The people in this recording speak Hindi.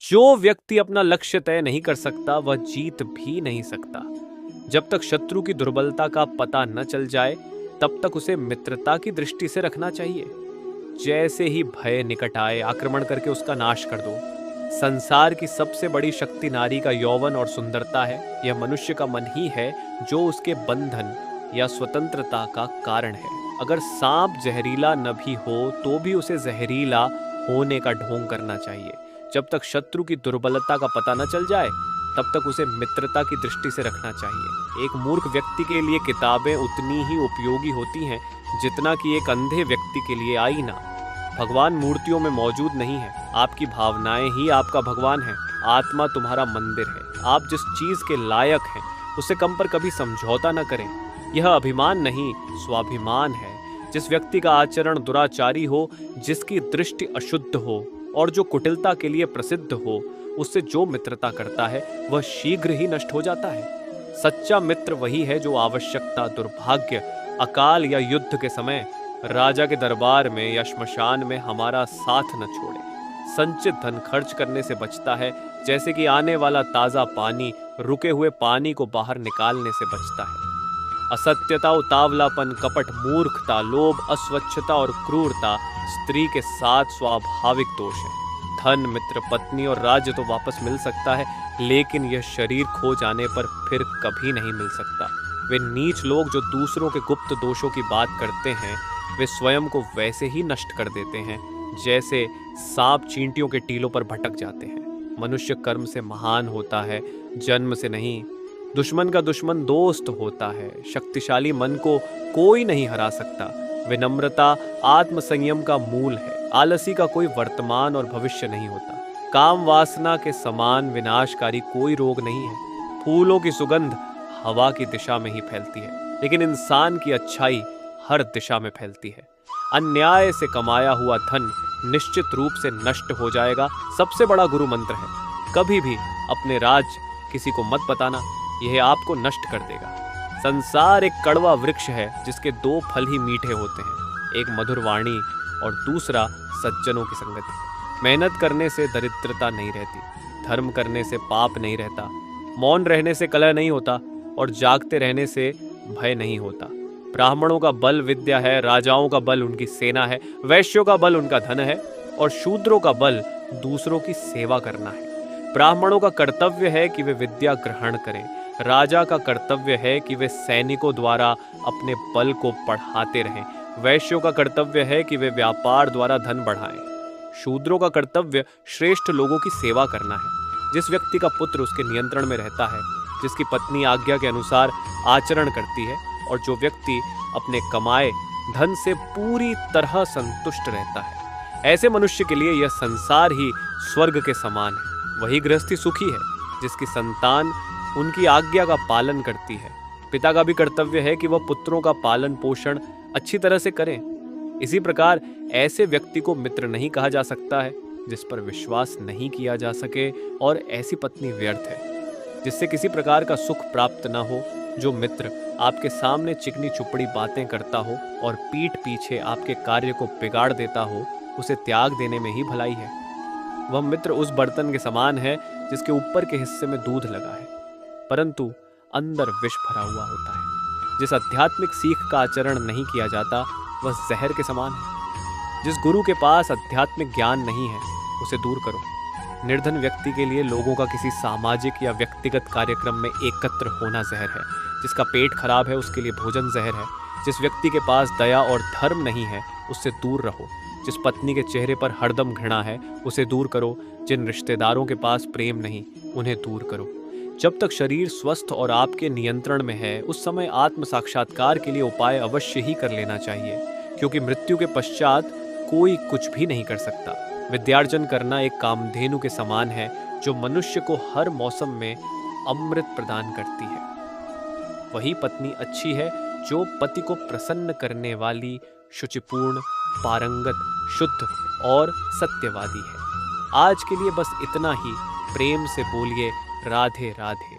जो व्यक्ति अपना लक्ष्य तय नहीं कर सकता वह जीत भी नहीं सकता। जब तक शत्रु की दुर्बलता का पता न चल जाए तब तक उसे मित्रता की दृष्टि से रखना चाहिए। जैसे ही भय निकट आए आक्रमण करके उसका नाश कर दो। संसार की सबसे बड़ी शक्ति नारी का यौवन और सुंदरता है। यह मनुष्य का मन ही है जो उसके बंधन या स्वतंत्रता का कारण है। अगर सांप जहरीला न भी हो तो भी उसे जहरीला होने का ढोंग करना चाहिए। जब तक शत्रु की दुर्बलता का पता न चल जाए तब तक उसे मित्रता की दृष्टि से रखना चाहिए। एक मूर्ख व्यक्ति के लिए किताबें उतनी ही उपयोगी होती हैं जितना कि एक अंधे व्यक्ति के लिए आईना। भगवान मूर्तियों में मौजूद नहीं है, आपकी भावनाएं ही आपका भगवान है। आत्मा तुम्हारा मंदिर है। आप जिस चीज के लायक हैं उससे कम पर कभी समझौता न करें। यह अभिमान नहीं, स्वाभिमान है। जिस व्यक्ति का आचरण दुराचारी हो, जिसकी दृष्टि अशुद्ध हो और जो कुटिलता के लिए प्रसिद्ध हो, उससे जो मित्रता करता है वह शीघ्र ही नष्ट हो जाता है। सच्चा मित्र वही है जो आवश्यकता, दुर्भाग्य, अकाल या युद्ध के समय राजा के दरबार में या श्मशान में हमारा साथ न छोड़े। संचित धन खर्च करने से बचता है, जैसे कि आने वाला ताजा पानी रुके हुए पानी को बाहर निकालने से बचता है। असत्यता, उतावलापन, कपट, मूर्खता, लोभ, अस्वच्छता और क्रूरता स्त्री के 7 स्वाभाविक दोष हैं। धन, मित्र, पत्नी और राज्य तो वापस मिल सकता है, लेकिन यह शरीर खो जाने पर फिर कभी नहीं मिल सकता। वे नीच लोग जो दूसरों के गुप्त दोषों की बात करते हैं, वे स्वयं को वैसे ही नष्ट कर देते हैं जैसे सांप चींटियों के टीलों पर भटक जाते हैं। मनुष्य कर्म से महान होता है, जन्म से नहीं। दुश्मन का दुश्मन दोस्त होता है। शक्तिशाली मन को कोई नहीं हरा सकता। विनम्रता आत्मसंयम का मूल है। आलसी का कोई वर्तमान और भविष्य नहीं होता। काम वासना के समान विनाशकारी कोई रोग नहीं है। फूलों की सुगंध हवा की दिशा में ही फैलती है, लेकिन इंसान की अच्छाई हर दिशा में फैलती है। अन्याय से कमाया हुआ धन निश्चित रूप से नष्ट हो जाएगा। सबसे बड़ा गुरु मंत्र है, कभी भी अपने राज किसी को मत बताना, यह आपको नष्ट कर देगा। संसार एक कड़वा वृक्ष है जिसके 2 फल ही मीठे होते हैं, एक मधुर वाणी और दूसरा सज्जनों की संगति। मेहनत करने से दरिद्रता नहीं रहती, धर्म करने से पाप नहीं रहता, मौन रहने से कलह नहीं होता और जागते रहने से भय नहीं होता। ब्राह्मणों का बल विद्या है, राजाओं का बल उनकी सेना है, वैश्यों का बल उनका धन है और शूद्रों का बल दूसरों की सेवा करना है। ब्राह्मणों का कर्तव्य है कि वे विद्या ग्रहण करें, राजा का कर्तव्य है कि वे सैनिकों द्वारा अपने बल को बढ़ाते रहें, वैश्यों का कर्तव्य है कि वे व्यापार द्वारा धन बढ़ाएं। शूद्रों का कर्तव्य श्रेष्ठ लोगों की सेवा करना है। जिस व्यक्ति का पुत्र उसके नियंत्रण में रहता है, जिसकी पत्नी आज्ञा के अनुसार आचरण करती है और जो व्यक्ति अपने कमाए धन से पूरी तरह संतुष्ट रहता है, ऐसे मनुष्य के लिए यह संसार ही स्वर्ग के समान है। वही गृहस्थी सुखी है जिसकी संतान उनकी आज्ञा का पालन करती है। पिता का भी कर्तव्य है कि वह पुत्रों का पालन पोषण अच्छी तरह से करें। इसी प्रकार ऐसे व्यक्ति को मित्र नहीं कहा जा सकता है जिस पर विश्वास नहीं किया जा सके, और ऐसी पत्नी व्यर्थ है जिससे किसी प्रकार का सुख प्राप्त न हो। जो मित्र आपके सामने चिकनी चुपड़ी बातें करता हो और पीठ पीछे आपके कार्य को बिगाड़ देता हो, उसे त्याग देने में ही भलाई है। वह मित्र उस बर्तन के समान है जिसके ऊपर के हिस्से में दूध लगा है परंतु अंदर विष भरा हुआ होता है। जिस आध्यात्मिक सीख का आचरण नहीं किया जाता वह जहर के समान है। जिस गुरु के पास आध्यात्मिक ज्ञान नहीं है उसे दूर करो। निर्धन व्यक्ति के लिए लोगों का किसी सामाजिक या व्यक्तिगत कार्यक्रम में एकत्र होना जहर है। जिसका पेट खराब है उसके लिए भोजन जहर है। जिस व्यक्ति के पास दया और धर्म नहीं है उससे दूर रहो। जिस पत्नी के चेहरे पर हरदम घृणा है उसे दूर करो। जिन रिश्तेदारों के पास प्रेम नहीं उन्हें दूर करो। जब तक शरीर स्वस्थ और आपके नियंत्रण में है उस समय आत्म साक्षात्कार के लिए उपाय अवश्य ही कर लेना चाहिए, क्योंकि मृत्यु के पश्चात कोई कुछ भी नहीं कर सकता। विद्यार्जन करना एक कामधेनु के समान है जो मनुष्य को हर मौसम में अमृत प्रदान करती है। वही पत्नी अच्छी है जो पति को प्रसन्न करने वाली, शुचिपूर्ण, पारंगत, शुद्ध और सत्यवादी है। आज के लिए बस इतना ही। प्रेम से बोलिए राधे राधे।